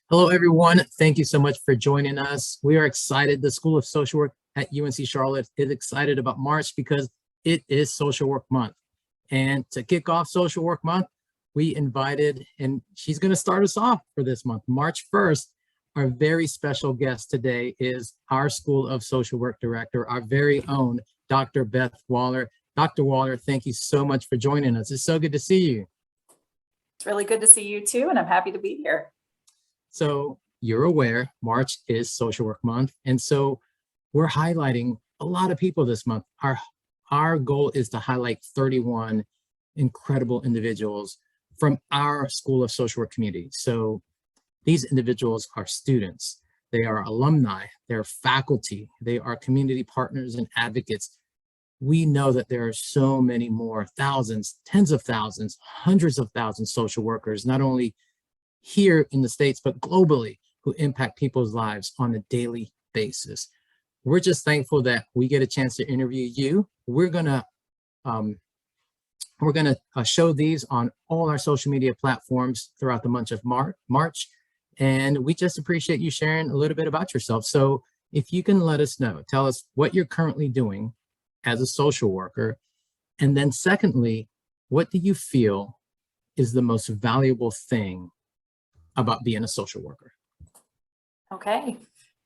Hello, everyone. Thank you so much for joining us. We are excited. The School of Social Work at UNC Charlotte is excited about March because it is Social Work Month. And to kick off Social Work Month, we invited, and she's going to start us off for this month, March 1st. Our very special guest today is our School of Social Work Director, our very own Dr. Beth Wahler. Dr. Wahler, thank you so much for joining us. It's so good to see you. It's really good to see you too, and I'm happy to be here. So you're aware March is Social Work Month. And so we're highlighting a lot of people this month. Our goal is to highlight 31 incredible individuals from our School of Social Work community. So these individuals are students, they are alumni, they're faculty, they are community partners and advocates. We know that there are so many more, thousands, tens of thousands, hundreds of thousands social workers, not only here in the States, but globally, who impact people's lives on a daily basis. We're just thankful that we get a chance to interview you. We're gonna show these on all our social media platforms throughout the month of March. And we just appreciate you sharing a little bit about yourself. So if you can let us know, tell us what you're currently doing as a social worker. And then secondly, what do you feel is the most valuable thing about being a social worker? Okay.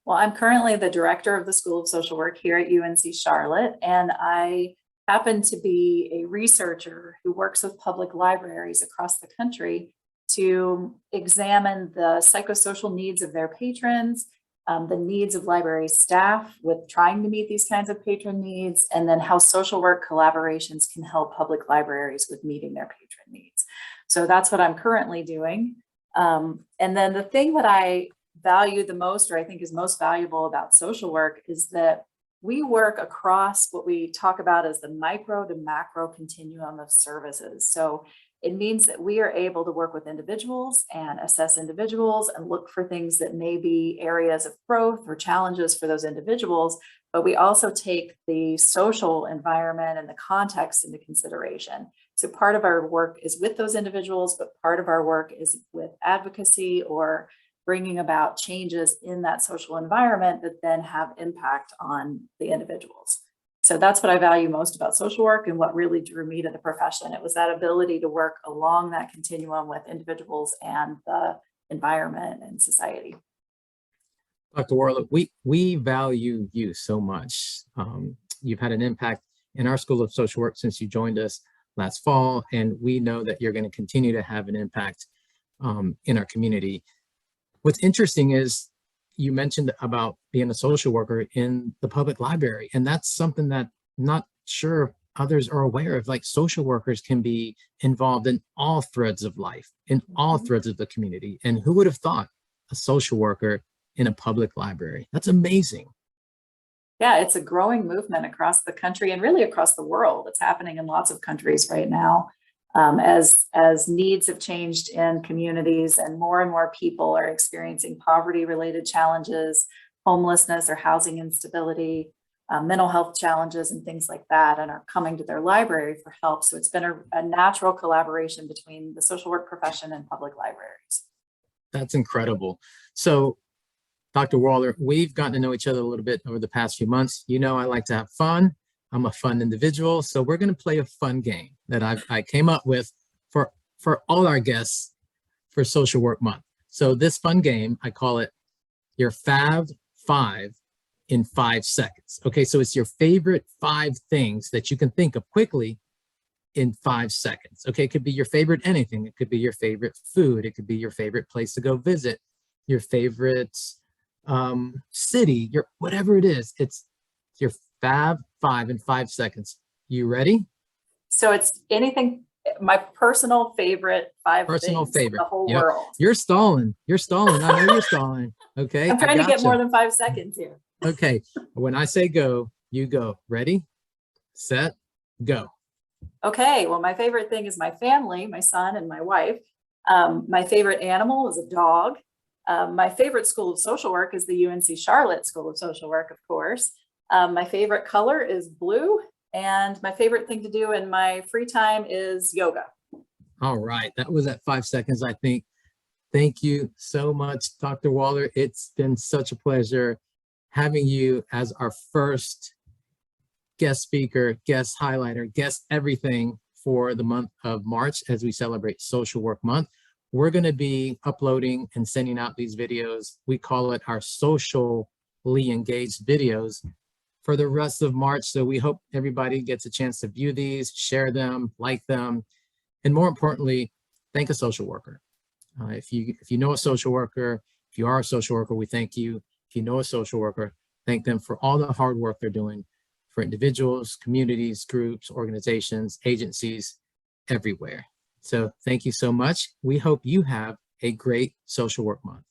Well, I'm currently the director of the School of Social Work here at UNC Charlotte, and I happen to be a researcher who works with public libraries across the country to examine the psychosocial needs of their patrons, the needs of library staff with trying to meet these kinds of patron needs, and then how social work collaborations can help public libraries with meeting their patron needs. So that's what I'm currently doing. And then the thing that I value the most, or I think is most valuable about social work, is that we work across what we talk about as the micro to macro continuum of services. So it means that we are able to work with individuals and assess individuals and look for things that may be areas of growth or challenges for those individuals, but we also take the social environment and the context into consideration. So part of our work is with those individuals, but part of our work is with advocacy or bringing about changes in that social environment that then have impact on the individuals. So that's what I value most about social work and what really drew me to the profession. It was that ability to work along that continuum with individuals and the environment and society. Dr. Wahler, we value you so much. You've had an impact in our School of Social Work since you joined us last fall, and we know that you're going to continue to have an impact in our community. What's interesting is you mentioned about being a social worker in the public library, and that's something that not sure others are aware of. Like, social workers can be involved in all threads of life, in all threads of the community. And who would have thought a social worker in a public library? That's amazing. Yeah, it's a growing movement across the country and really across the world. It's happening in lots of countries right now. As needs have changed in communities and more people are experiencing poverty-related challenges, homelessness or housing instability, mental health challenges and things like that, and are coming to their library for help. So it's been a natural collaboration between the social work profession and public libraries. That's incredible. So, Dr. Wahler, we've gotten to know each other a little bit over the past few months. You know, I like to have fun. I'm a fun individual. So we're going to play a fun game that I came up with for all our guests for Social Work Month. So this fun game, I call it your Fab 5 in 5 seconds. Okay, so it's your favorite 5 things that you can think of quickly in 5 seconds. Okay, it could be your favorite anything. It could be your favorite food. It could be your favorite place to go visit, your favorite city, your whatever it is. It's your Fab 5 in 5 seconds. You ready? So it's anything, my personal favorite 5 personal things favorite in the whole Yep. world. You're stalling. I know you're stalling. Okay. I'm trying to get more than 5 seconds here. Okay. When I say go, you go. Ready, set, go. Okay. Well, my favorite thing is my family, my son and my wife. My favorite animal is a dog. My favorite School of Social Work is the UNC Charlotte School of Social Work, of course. My favorite color is blue, and my favorite thing to do in my free time is yoga. All right. That was at 5 seconds, I think. Thank you so much, Dr. Wahler. It's been such a pleasure having you as our first guest speaker, guest highlighter, guest everything for the month of March as we celebrate Social Work Month. We're going to be uploading and sending out these videos. We call it our socially engaged videos for the rest of March. So we hope everybody gets a chance to view these, share them, like them, and more importantly, thank a social worker. If you know a social worker, if you are a social worker, we thank you. If you know a social worker, thank them for all the hard work they're doing for individuals, communities, groups, organizations, agencies, everywhere. So thank you so much. We hope you have a great Social Work Month.